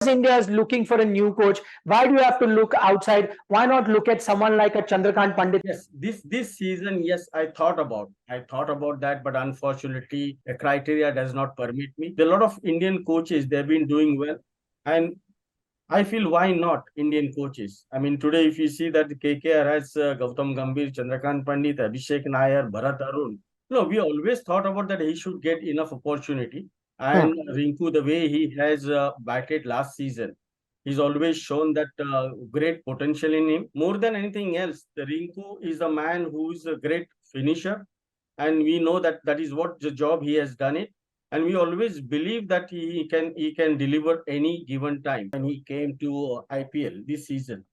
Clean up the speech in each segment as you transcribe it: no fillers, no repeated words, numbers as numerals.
India is looking for a new coach, why do you have to look outside? Why not look at someone like a Chandrakant Pandit? Yes, this season, yes, I thought about that, but unfortunately, the criteria does not permit me. There are a lot of Indian coaches; they've been doing well, and I feel why not Indian coaches? I mean, today if you see that the KKR has Gautam Gambhir, Chandrakant Pandit, Abhishek Nair, Bharat Arun. No, we always thought about that he should get enough opportunity. And Rinku, the way he has batted last season, he's always shown that great potential in him. More than anything else, the Rinku is a man who is a great finisher, and we know that that is what the job he has done it. And we always believe that he can deliver any given time. When he came to IPL this season,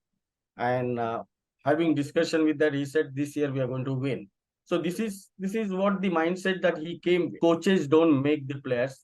and having discussion with that, he said this year we are going to win. So this is what the mindset that he came. Coaches don't make the players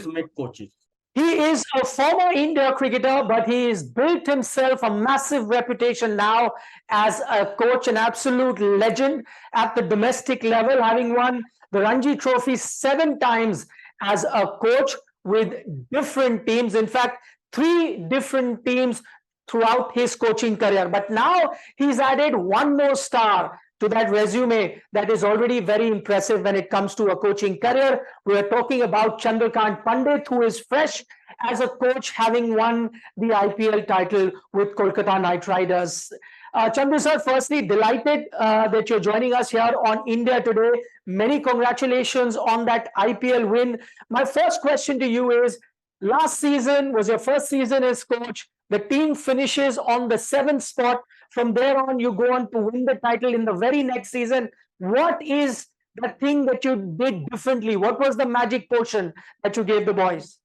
make coaches. He is a former India cricketer, but he has built himself a massive reputation now as a coach, an absolute legend at the domestic level, having won the Ranji Trophy 7 times as a coach with different teams. In fact, 3 different teams throughout his coaching career. But now he's added one more star to that resume that is already very impressive when it comes to a coaching career. We are talking about Chandrakant Pandit, who is fresh as a coach, having won the IPL title with Kolkata Knight Riders. Chandu sir, firstly, delighted that you're joining us here on India Today. Many congratulations on that IPL win. My first question to you is, last season was your first season as coach. The team finishes on the 7th spot. From there on, you go on to win the title in the very next season. What is the thing that you did differently? What was the magic potion that you gave the boys?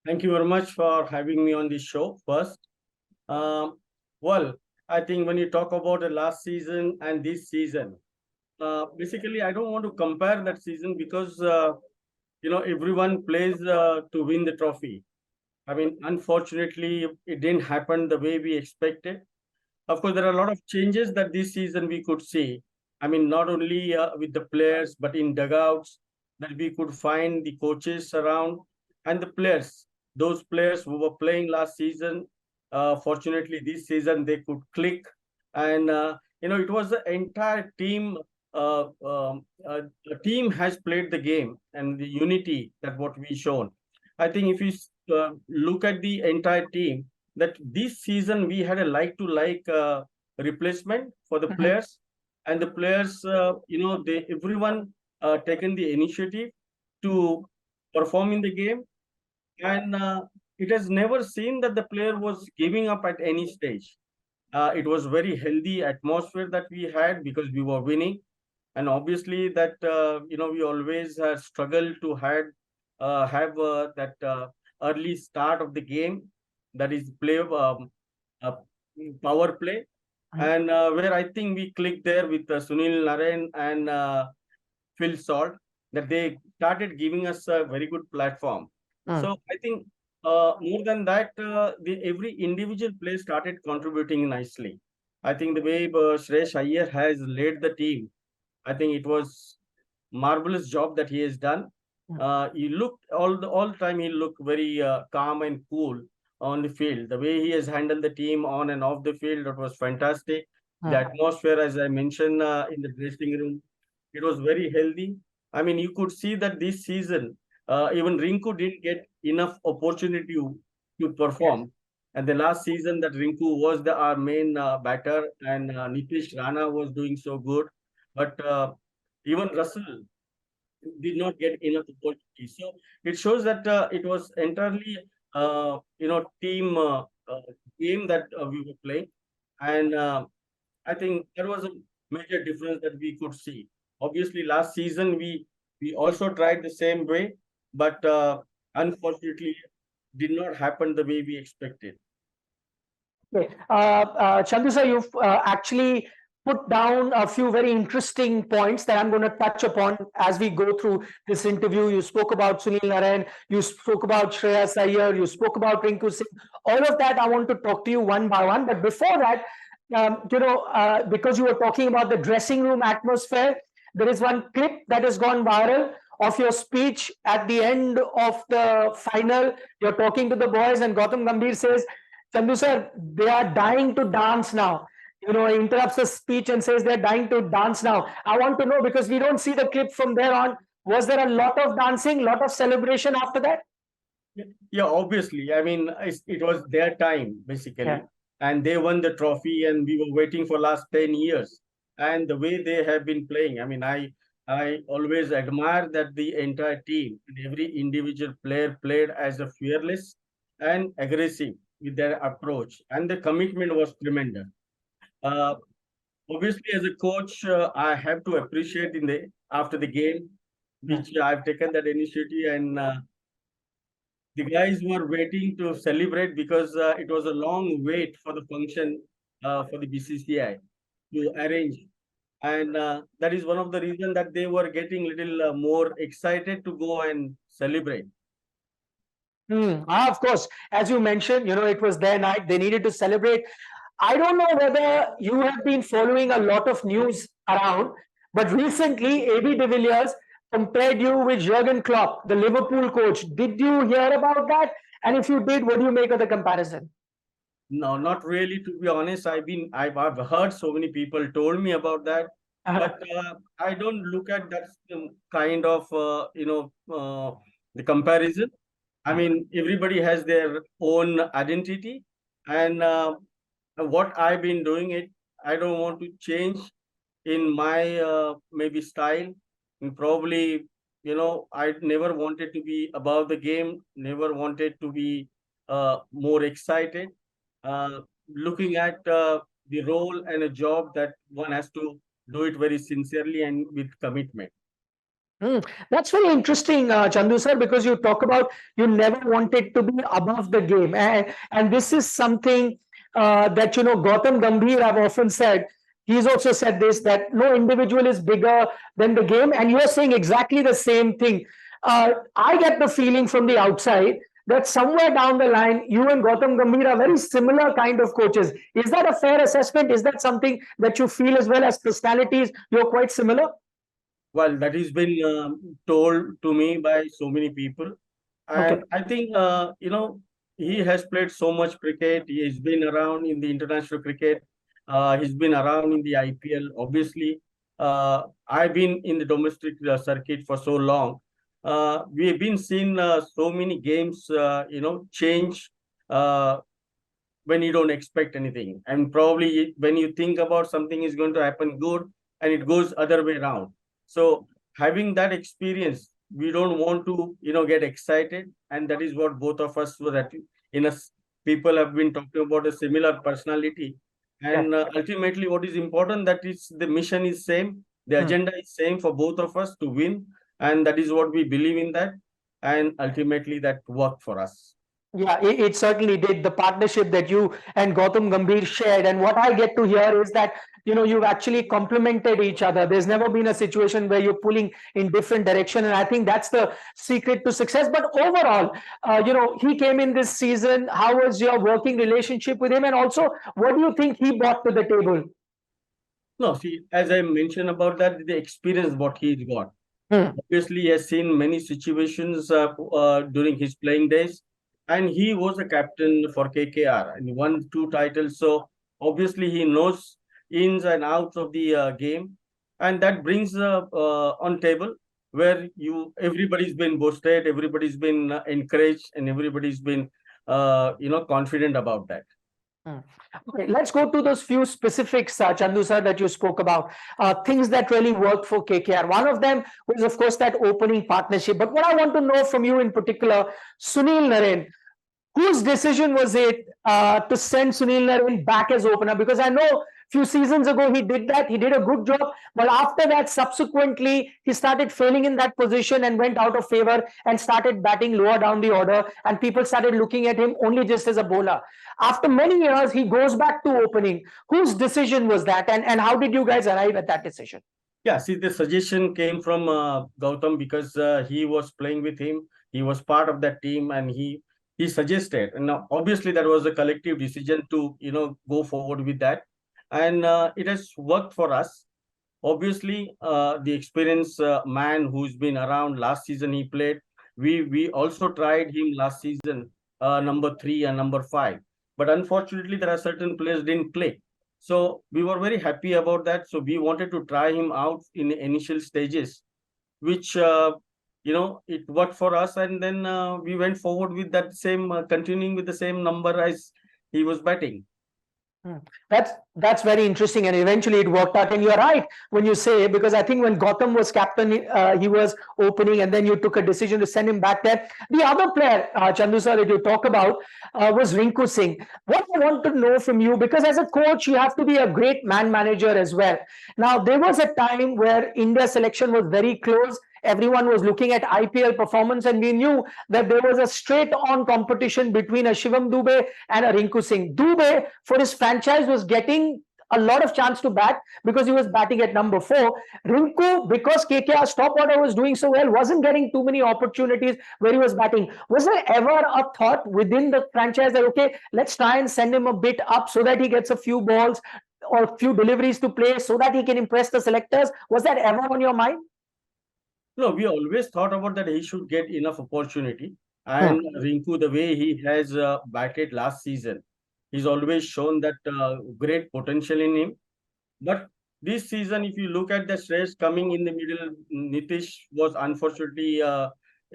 Thank you very much for having me on this show first. Well, I think when you talk about the last season and this season, basically, I don't want to compare that season because, everyone plays to win the trophy. I mean, unfortunately, it didn't happen the way we expected. Of course, there are a lot of changes that this season we could see. I mean, not only with the players, but in dugouts, that we could find the coaches around and the players. Those players who were playing last season, fortunately, this season they could click. And, it was the entire team. The team has played the game and the unity that what we shown. I think if you look at the entire team, that this season we had a like-to-like replacement for the players, and the players, everyone taken the initiative to perform in the game, and it has never seen that the player was giving up at any stage. It was very healthy atmosphere that we had because we were winning, and obviously that we always struggled to have that early start of the game, that is power play, and where I think we clicked there with Sunil Narain and Phil Salt, that they started giving us a very good platform. So I think more than that, every individual player started contributing nicely. I think the way Shreyas Iyer has led the team, I think it was marvelous job that he has done. He looked all the time. He looked very calm and cool on the field. The way he has handled the team on and off the field, that was fantastic. The atmosphere, as I mentioned, in the dressing room, it was very healthy. I mean, you could see that this season, even Rinku didn't get enough opportunity to perform. And the last season that Rinku was our main batter, and Nitish Rana was doing so good. But even Russell did not get enough opportunity. So it shows that it was entirely, team game that we were playing. And I think there was a major difference that we could see. Obviously, last season we also tried the same way, but unfortunately, did not happen the way we expected. Okay. Chandu sir, you've actually put down a few very interesting points that I'm going to touch upon as we go through this interview. You spoke about Sunil Narain, you spoke about Shreyas Iyer, you spoke about Rinku Singh. All of that I want to talk to you one by one. But before that, because you were talking about the dressing room atmosphere, there is one clip that has gone viral of your speech at the end of the final. You're talking to the boys, and Gautam Gambhir says, Chandu sir, they are dying to dance now. He interrupts the speech and says they're dying to dance now. I want to know, because we don't see the clip from there on. Was there a lot of dancing, lot of celebration after that? Yeah, obviously. I mean, it was their time, basically. Yeah. And they won the trophy, and we were waiting for last 10 years. And the way they have been playing, I mean, I always admire that the entire team and every individual player played as a fearless and aggressive with their approach. And the commitment was tremendous. Uh, Obviously, as a coach, I have to appreciate after the game, which I've taken that initiative, and the guys were waiting to celebrate because it was a long wait for the function for the BCCI to arrange, and that is one of the reasons that they were getting little more excited to go and celebrate. Of course, as you mentioned, it was their night. They needed to celebrate. I don't know whether you have been following a lot of news around, but recently AB de Villiers compared you with Jurgen Klopp, the Liverpool coach. Did you hear about that? And if you did, what do you make of the comparison? No, not really. To be honest, I've heard so many people told me about that, but I don't look at that kind of the comparison. I mean, everybody has their own identity, and what I've been doing it, I don't want to change in my maybe style, and probably I never wanted to be above the game, never wanted to be more excited. Looking at the role and a job that one has to do it very sincerely and with commitment. That's very interesting, Chandu sir, because you talk about you never wanted to be above the game, and this is something that Gautam Gambhir have often said. He's also said this, that no individual is bigger than the game, and you're saying exactly the same thing. I get the feeling from the outside that somewhere down the line, you and Gautam Gambhir are very similar kind of coaches. Is that a fair assessment? Is that something that you feel as well as personalities? You're quite similar. Well, that has been told to me by so many people. And Okay. I think, he has played so much cricket. He has been around in the international cricket. He's been around in the IPL. Obviously, I've been in the domestic circuit for so long. We have been seeing so many games, change when you don't expect anything. And probably when you think about something is going to happen good, and it goes other way around. So having that experience, we don't want to, get excited. And that is what both of us were that in us people have been talking about a similar personality. And ultimately what is important that is the mission is same, the agenda is same for both of us to win. And that is what we believe in that. And ultimately that worked for us. Yeah, it certainly did. The partnership that you and Gautam Gambhir shared, and what I get to hear is that you've actually complemented each other. There's never been a situation where you're pulling in different direction, and I think that's the secret to success. But overall, he came in this season. How was your working relationship with him, and also what do you think he brought to the table? No, see, as I mentioned about that, the experience what he's got. Obviously, he has seen many situations during his playing days, and he was a captain for KKR and he won 2 titles. So obviously, he knows ins and outs of the game, and that brings on table where everybody's been boosted, everybody's been encouraged, and everybody's been confident about that. Okay, let's go to those few specifics, Chandu sir, that you spoke about, things that really worked for KKR. One of them was, of course, that opening partnership. But what I want to know from you in particular, Sunil Narain, whose decision was it to send Sunil Narain back as opener? Because I know few seasons ago he did that. He did a good job. But after that, subsequently, he started failing in that position and went out of favor and started batting lower down the order. And people started looking at him only just as a bowler. After many years, he goes back to opening. Whose decision was that? And how did you guys arrive at that decision? Yeah, see, the suggestion came from Gautam because he was playing with him. He was part of that team, and he suggested. And now, obviously, that was a collective decision to go forward with that, and it has worked for us. obviously, the experienced man who's been around. Last season he played. We also tried him last season, number 3 and number 5. But unfortunately, there are certain players didn't play. So we were very happy about that. So we wanted to try him out in the initial stages, which it worked for us, and then we went forward with that same, continuing with the same number as he was batting. Hmm. That's very interesting, and eventually it worked out. And you're right when you say, because I think when Gautam was captain, he was opening, and then you took a decision to send him back there. The other player, Chandu sir, that you talk about was Rinku Singh. What I want to know from you, because as a coach, you have to be a great man manager as well. Now, there was a time where India selection was very close. Everyone was looking at IPL performance, and we knew that there was a straight-on competition between a Shivam Dube and a Rinku Singh. Dube, for his franchise, was getting a lot of chance to bat because he was batting at number 4. Rinku, because KKR's top order was doing so well, wasn't getting too many opportunities where he was batting. Was there ever a thought within the franchise that, okay, let's try and send him a bit up so that he gets a few balls or a few deliveries to play so that he can impress the selectors? Was that ever on your mind? No, we always thought about that he should get enough opportunity. And Rinku, the way he has batted last season, he's always shown that great potential in him. But this season, if you look at the Shreyas coming in the middle, Nitish was unfortunately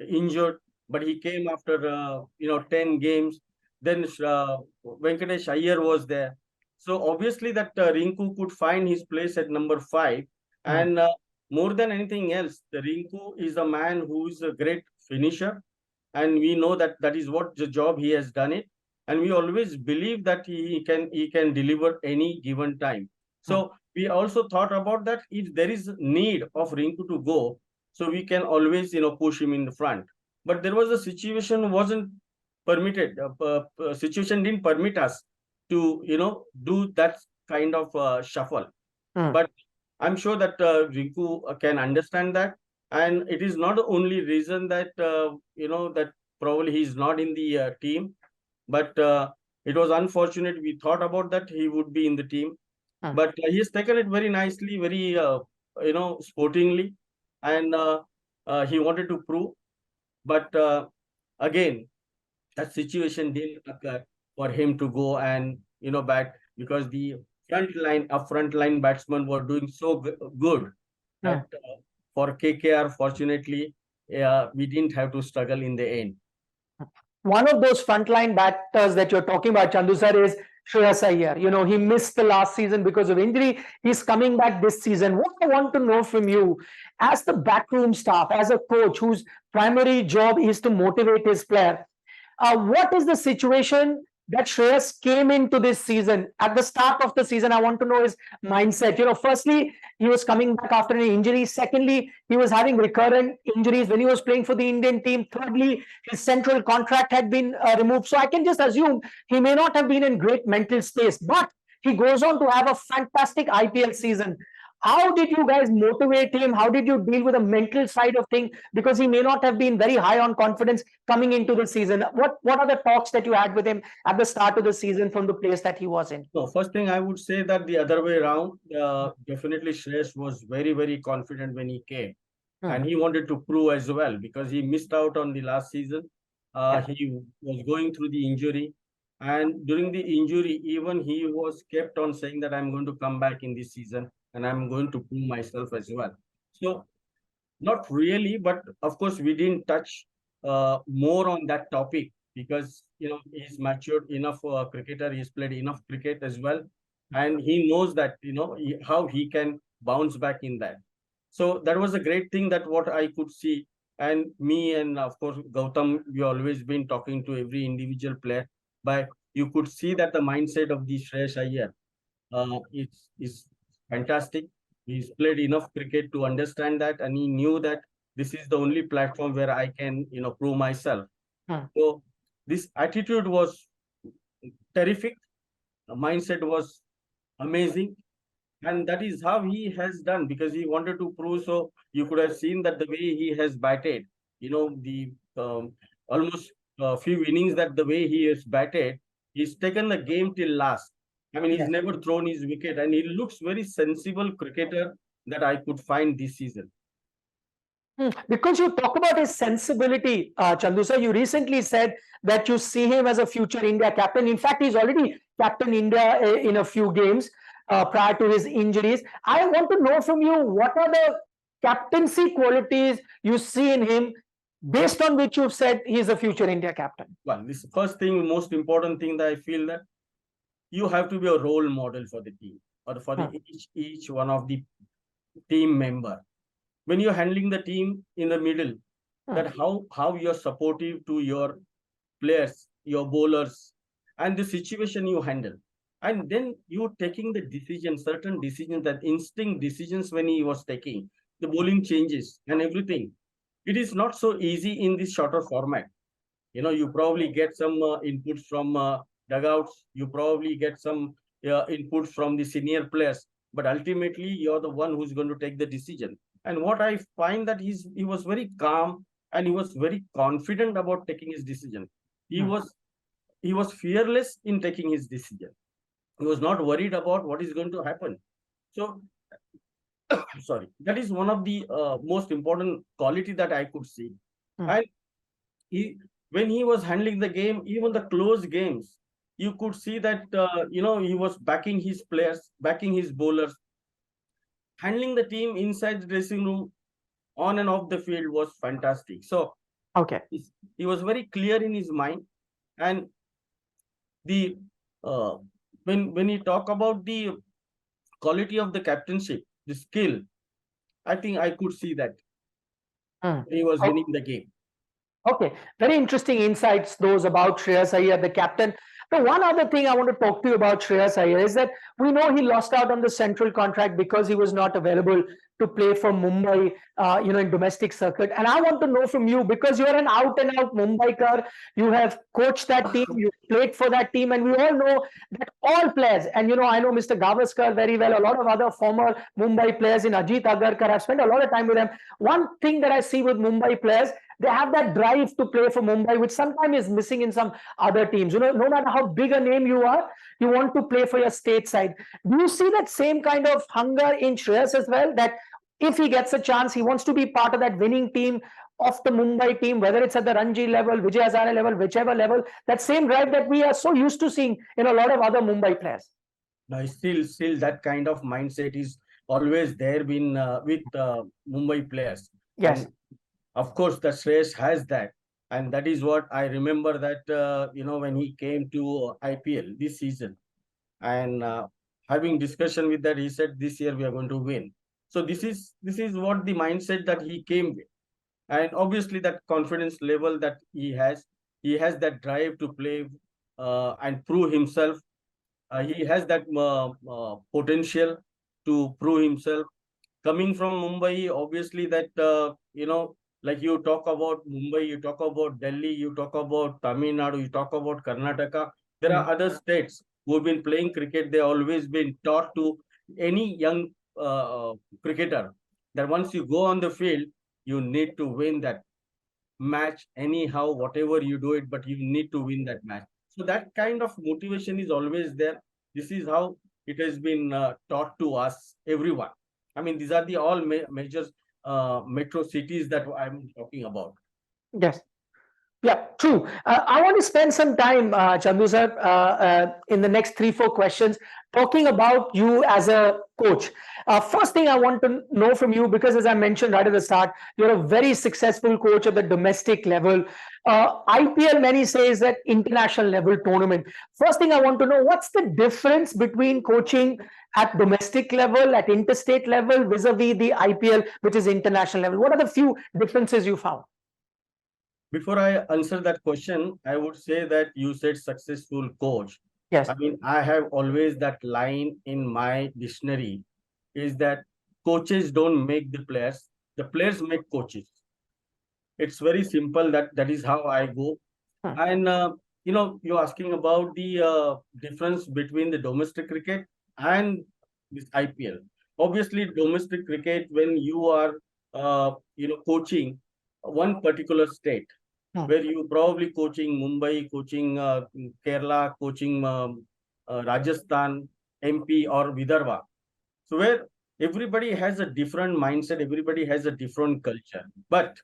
injured, but he came after 10 games. Then Venkatesh Iyer was there. So obviously that Rinku could find his place at number 5. And more than anything else, the Rinku is a man who is a great finisher, and we know that that is what the job he has done it. And we always believe that he can deliver any given time. So we also thought about that if there is need of Rinku to go, so we can always push him in the front. But there was a situation wasn't permitted. Situation didn't permit us to do that kind of shuffle. But I'm sure that Rinku can understand that, and it is not the only reason that that probably he's not in the team, but it was unfortunate. We thought about that he would be in the team, but he has taken it very nicely, very sportingly, and he wanted to prove. But again, that situation didn't occur for him to go and bat, because the front line batsmen were doing so good that for KKR, fortunately, we didn't have to struggle in the end. One of those frontline batters that you're talking about, Chandu sir, is Shreyas Iyer. He missed the last season because of injury. He's coming back this season. What I want to know from you, as the backroom staff, as a coach whose primary job is to motivate his player, what is the situation that Shreyas came into this season? At the start of the season, I want to know his mindset. Firstly, he was coming back after an injury. Secondly, he was having recurrent injuries when he was playing for the Indian team. Thirdly, his central contract had been removed. So I can just assume he may not have been in great mental space, but he goes on to have a fantastic IPL season. How did you guys motivate him? How did you deal with the mental side of things? Because he may not have been very high on confidence coming into the season. What are the talks that you had with him at the start of the season from the place that he was in? So first thing I would say that the other way around, definitely Shreyas was very, very confident when he came. And he wanted to prove as well, because he missed out on the last season. He was going through the injury. And during the injury, even he was kept on saying that I'm going to come back in this season and I'm going to prove myself as well. So not really, but of course we didn't touch more on that topic, because he's matured enough cricketer. He's played enough cricket as well, and he knows that how he can bounce back in that. So that was a great thing, that what I could see. And me and of course Gautam, we always been talking to every individual player, but you could see that the mindset of the Shreyas Iyer is fantastic. He's played enough cricket to understand that, and he knew that this is the only platform where I can prove myself. So this attitude was terrific. The mindset was amazing. And that is how he has done, because he wanted to prove. So you could have seen that the way he has batted, the almost few innings, that the way he has batted, he's taken the game till last. I mean, he's never thrown his wicket, and he looks very sensible cricketer that I could find this season. Because you talk about his sensibility, Chandu sir, you recently said that you see him as a future India captain. In fact, he's already captain India in a few games prior to his injuries. I want to know from you, what are the captaincy qualities you see in him based on which you've said he's a future India captain? Well, this first thing, most important thing that I feel that you have to be a role model for the team or for the each one of the team member. When you're handling the team in the middle, that how you're supportive to your players, your bowlers, and the situation you handle. And then you taking the decision, certain decisions, that instinct decisions when he was taking, the bowling changes and everything. It is not so easy in this shorter format. You probably get some inputs from dugouts, you probably get some inputs from the senior players, but ultimately you're the one who's going to take the decision. And what I find that he was very calm and he was very confident about taking his decision. He was fearless in taking his decision. He was not worried about what is going to happen. So, sorry, that is one of the most important quality that I could see. And when he was handling the game, even the close games, you could see that he was backing his players, backing his bowlers, handling the team inside the dressing room, on and off the field was fantastic. So he was very clear in his mind. And the when you talk about the quality of the captainship, the skill, I think I could see that he was winning the game. Okay, very interesting insights those about Shreyas Iyer, the captain. The one other thing I want to talk to you about Shreyas Iyer is that we know he lost out on the central contract because he was not available to play for Mumbai, in domestic circuit. And I want to know from you, because you're an out-and-out Mumbaiker, you have coached that team, you played for that team, and we all know that all players, and I know Mr. Gavaskar very well, a lot of other former Mumbai players in Ajit Agarkar, I've spent a lot of time with them. One thing that I see with Mumbai players, they have that drive to play for Mumbai, which sometimes is missing in some other teams. No matter how big a name you are, you want to play for your state side. Do you see that same kind of hunger in Shreyas as well? That if he gets a chance, he wants to be part of that winning team of the Mumbai team, whether it's at the Ranji level, Vijay Hazare level, whichever level, that same drive that we are so used to seeing in a lot of other Mumbai players. Still that kind of mindset is always there been with Mumbai players. Yes. And of course, the Shreyas has that. And that is what I remember that, when he came to IPL this season and having discussion with that, he said, this year we are going to win. So this is what the mindset that he came with. And obviously that confidence level that he has that drive to play and prove himself. He has that potential to prove himself. Coming from Mumbai, obviously that, like you talk about Mumbai, you talk about Delhi, you talk about Tamil Nadu, you talk about Karnataka. There are other states who have been playing cricket. They always been taught to any young cricketer that once you go on the field, you need to win that match anyhow, whatever you do it, but you need to win that match. So that kind of motivation is always there. This is how it has been taught to us, everyone. I mean, these are the all major metro cities that I'm talking about. Yes. Yeah, true. I want to spend some time, Chandu sir, in the next 3-4 questions, talking about you as a coach. First thing I want to know from you, because as I mentioned right at the start, you're a very successful coach at the domestic level. IPL, many say, is that international level tournament. First thing I want to know, what's the difference between coaching at domestic level, at interstate level, vis-a-vis the IPL, which is international level? What are the few differences you found? Before I answer that question, I would say that you said successful coach. Yes. I mean, I have always that line in my dictionary is that coaches don't make the players make coaches. It's very simple. That is how I go. And, you're asking about the difference between the domestic cricket and this IPL. Obviously, domestic cricket, when you are, coaching one particular state, where you probably coaching Mumbai, coaching Kerala, coaching Rajasthan, MP or Vidarbha. So where everybody has a different mindset, everybody has a different culture. But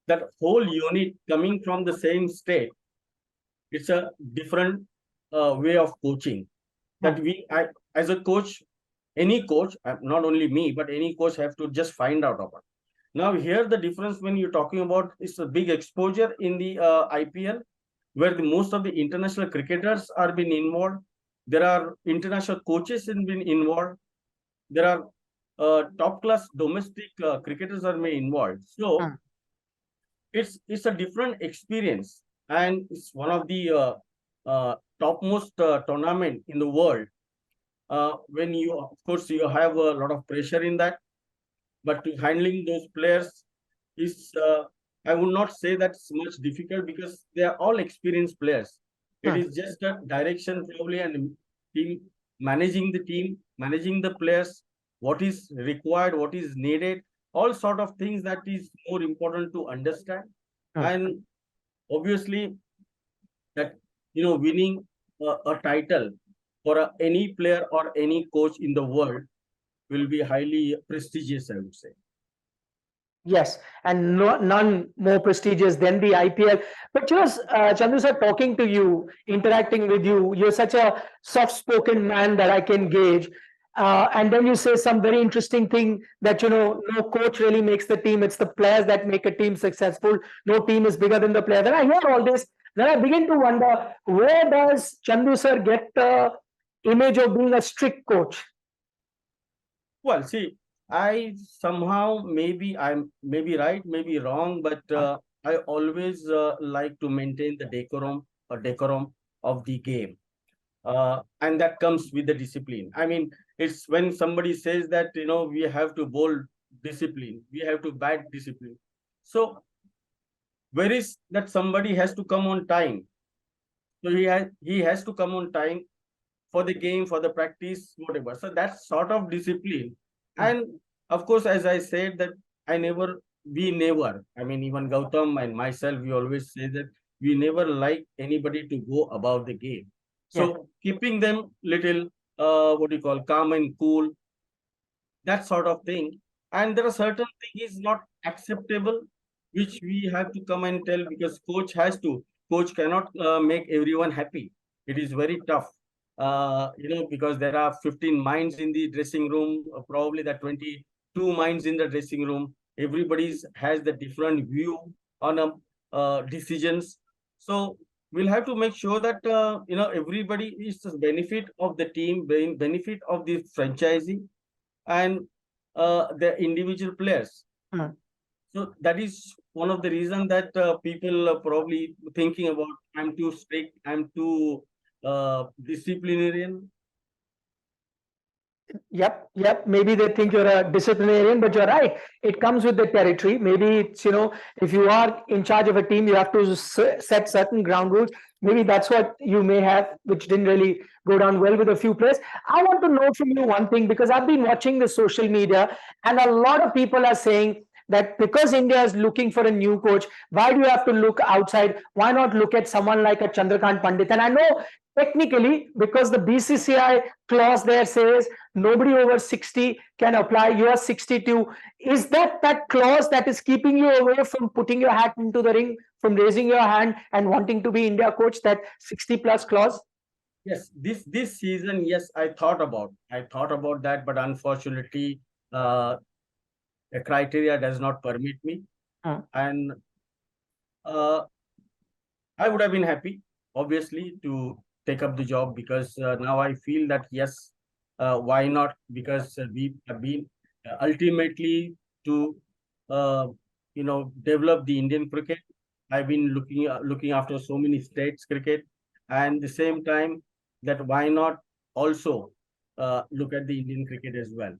that whole unit coming from the same state, it's a different way of coaching. That as a coach, any coach, not only me, but any coach have to just find out about. Now, here the difference when you're talking about is a big exposure in the IPL, where most of the international cricketers are being involved. There are international coaches in being involved. There are top class domestic cricketers are being involved. So it's a different experience, and it's one of the topmost tournament in the world. When you, of course, you have a lot of pressure in that, but to handling those players is, I would not say that's much difficult because they are all experienced players. It is just a direction probably, and team, managing the players, what is required, what is needed, all sort of things that is more important to understand. And obviously that, winning a title for any player or any coach in the world will be highly prestigious, I would say. Yes, and none more prestigious than the IPL. But just Chandu sir, talking to you, interacting with you, you're such a soft-spoken man that I can gauge. And then you say some very interesting thing that, no coach really makes the team. It's the players that make a team successful. No team is bigger than the player. When I hear all this, then I begin to wonder, where does Chandu sir get the image of being a strict coach? Well, see, I somehow, I'm maybe right, maybe wrong, but I always like to maintain the decorum of the game. And that comes with the discipline. I mean, it's when somebody says that, we have to bowl discipline, we have to bat discipline. So where is that somebody has to come on time? So he has to come on time for the game, for the practice, whatever. So that's sort of discipline. And of course, as I said, that I never, even Gautam and myself, we always say that we never like anybody to go above the game. So keeping them little, calm and cool, that sort of thing. And there are certain things is not acceptable, which we have to come and tell, because coach cannot make everyone happy. It is very tough. Because there are 15 minds in the dressing room, probably the 22 minds in the dressing room. Everybody has the different view on decisions. So we'll have to make sure that, everybody is the benefit of the team, benefit of the franchisee, and the individual players. So that is one of the reasons that people are probably thinking about, I'm too strict, I'm too disciplinarian. Yep. Maybe they think you're a disciplinarian, but you're right. It comes with the territory. Maybe it's, if you are in charge of a team, you have to set certain ground rules. Maybe that's what you may have, which didn't really go down well with a few players. I want to know from you one thing, because I've been watching the social media, and a lot of people are saying that because India is looking for a new coach, why do you have to look outside? Why not look at someone like a Chandrakant Pandit? And I know technically, because the BCCI clause there says nobody over 60 can apply. You are 62. Is that clause that is keeping you away from putting your hat into the ring, from raising your hand and wanting to be India coach, that 60 plus clause? Yes, this season, yes, I thought about that, but unfortunately, the criteria does not permit me. And I would have been happy, obviously, to take up the job, because now I feel that, yes, why not? Because we have been ultimately to, develop the Indian cricket. I've been looking after so many states cricket, and the same time, that why not also look at the Indian cricket as well.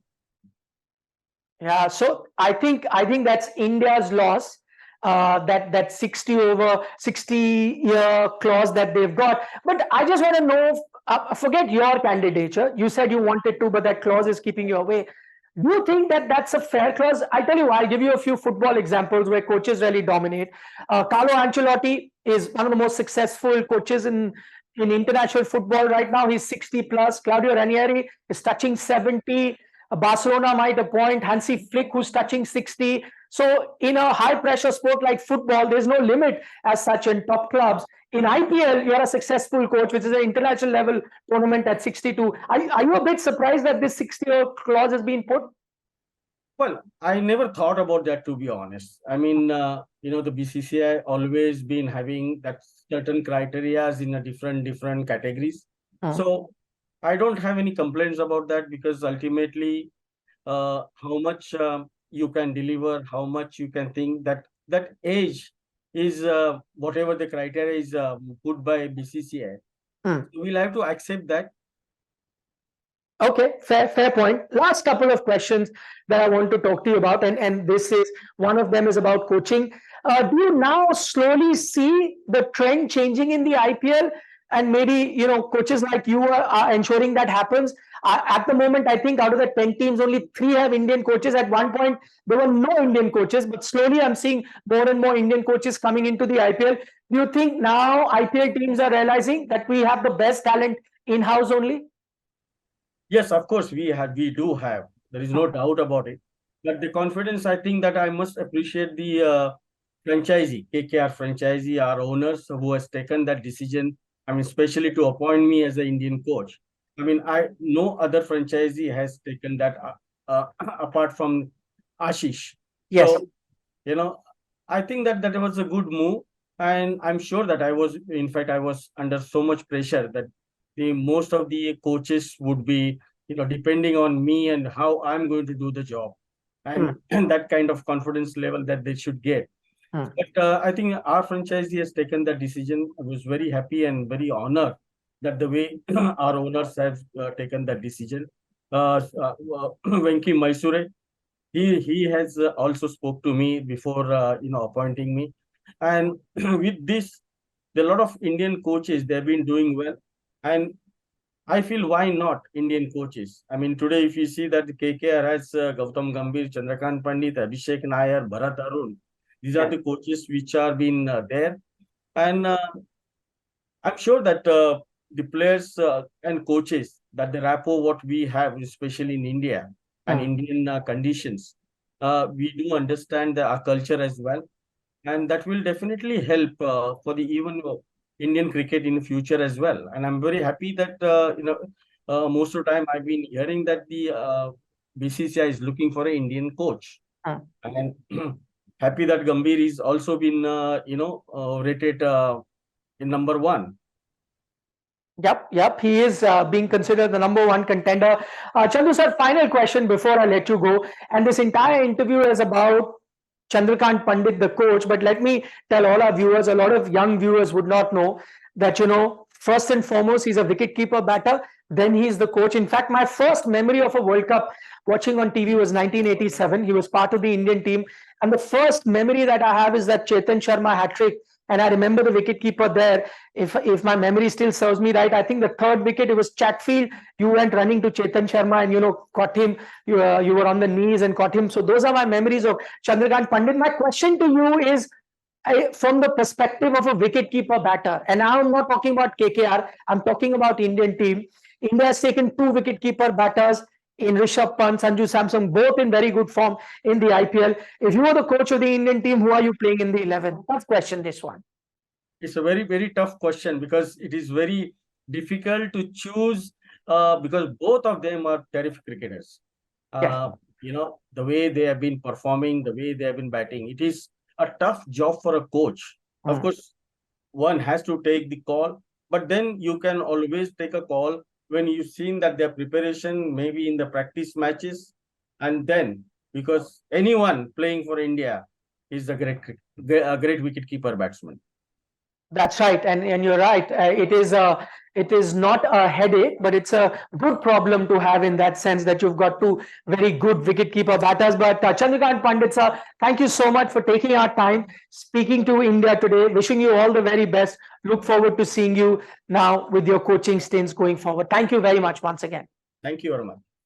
Yeah, so I think that's India's loss. That 60 over 60-year clause that they've got. But I just want to know, forget your candidature. You said you wanted to, but that clause is keeping you away. Do you think that that's a fair clause? I tell you, I'll give you a few football examples where coaches really dominate. Carlo Ancelotti is one of the most successful coaches in international football right now. He's 60 plus. Claudio Ranieri is touching 70. Barcelona might appoint Hansi Flick, who's touching 60. So in a high pressure sport like football, there's no limit as such in top clubs. In IPL, you're a successful coach, which is an international level tournament at 62. Are you a bit surprised that this 60-year clause has been put? Well, I never thought about that, to be honest. I mean, the BCCI always been having that certain criterias in a different categories. So I don't have any complaints about that, because ultimately, how much you can deliver, how much you can think, that age is whatever the criteria is put by BCCI. We'll have to accept that. Okay, fair point. Last couple of questions that I want to talk to you about, and this is one of them is about coaching. Do you now slowly see the trend changing in the IPL, and maybe coaches like you are ensuring that happens? At the moment, I think out of the 10 teams, only 3 have Indian coaches. At one point, there were no Indian coaches, but slowly I'm seeing more and more Indian coaches coming into the IPL. Do you think now IPL teams are realizing that we have the best talent in-house only? Yes, of course, we do have. There is no doubt about it. But the confidence, I think that I must appreciate the franchisee, KKR franchisee, our owners who has taken that decision. I mean, especially to appoint me as an Indian coach. I mean, no other franchisee has taken that apart from Ashish. Yes. So, I think that was a good move, and I'm sure that I was under so much pressure that most of the coaches would be, depending on me and how I'm going to do the job, and that kind of confidence level that they should get. But I think our franchisee has taken that decision. I was very happy and very honored that the way our owners have taken that decision. Venki Mysore, he has also spoke to me before appointing me, and with this, a lot of Indian coaches, they've been doing well, and I feel, why not Indian coaches? I mean, today, if you see that the KKR has Gautam Gambhir, Chandrakant Pandit, Abhishek Nair, Bharat Arun, these are the coaches which are been there. And I'm sure that the players and coaches, that the rapport what we have, especially in India and Indian conditions, we do understand our culture as well. And that will definitely help for the even Indian cricket in the future as well. And I'm very happy that, most of the time I've been hearing that the BCCI is looking for an Indian coach. And happy that Gambhir is also been, rated in number 1. Yep. He is being considered the number 1 contender. Chandu sir, final question before I let you go. And this entire interview is about Chandrakant Pandit, the coach. But let me tell all our viewers, a lot of young viewers would not know that, first and foremost, he's a wicketkeeper batter. Then he's the coach. In fact, my first memory of a World Cup watching on TV was 1987. He was part of the Indian team. And the first memory that I have is that Chetan Sharma hat-trick. And I remember the wicketkeeper there. If my memory still serves me right, I think the 3rd wicket, it was Chatfield. You went running to Chetan Sharma and, caught him. You were on the knees and caught him. So those are my memories of Chandrakant Pandit. My question to you is, from the perspective of a wicketkeeper batter, and now I'm not talking about KKR, I'm talking about Indian team. India has taken 2 wicketkeeper batters in Rishabh Pant, Sanju Samson, both in very good form in the IPL. If you are the coach of the Indian team, who are you playing in the 11? Tough question, this one. It's a very, very tough question, because it is very difficult to choose, because both of them are terrific cricketers. The way they have been performing, the way they have been batting, it is a tough job for a coach. Of course, one has to take the call, but then you can always take a call when you've seen that their preparation, maybe in the practice matches, and then, because anyone playing for India is a great wicketkeeper batsman. That's right, and you're right. It is not a headache, but it's a good problem to have, in that sense that you've got 2 very good wicketkeeper batters. But Chandrakant Pandit sir, thank you so much for taking our time, speaking to India today. Wishing you all the very best. Look forward to seeing you now with your coaching stints going forward. Thank you very much once again. Thank you very much.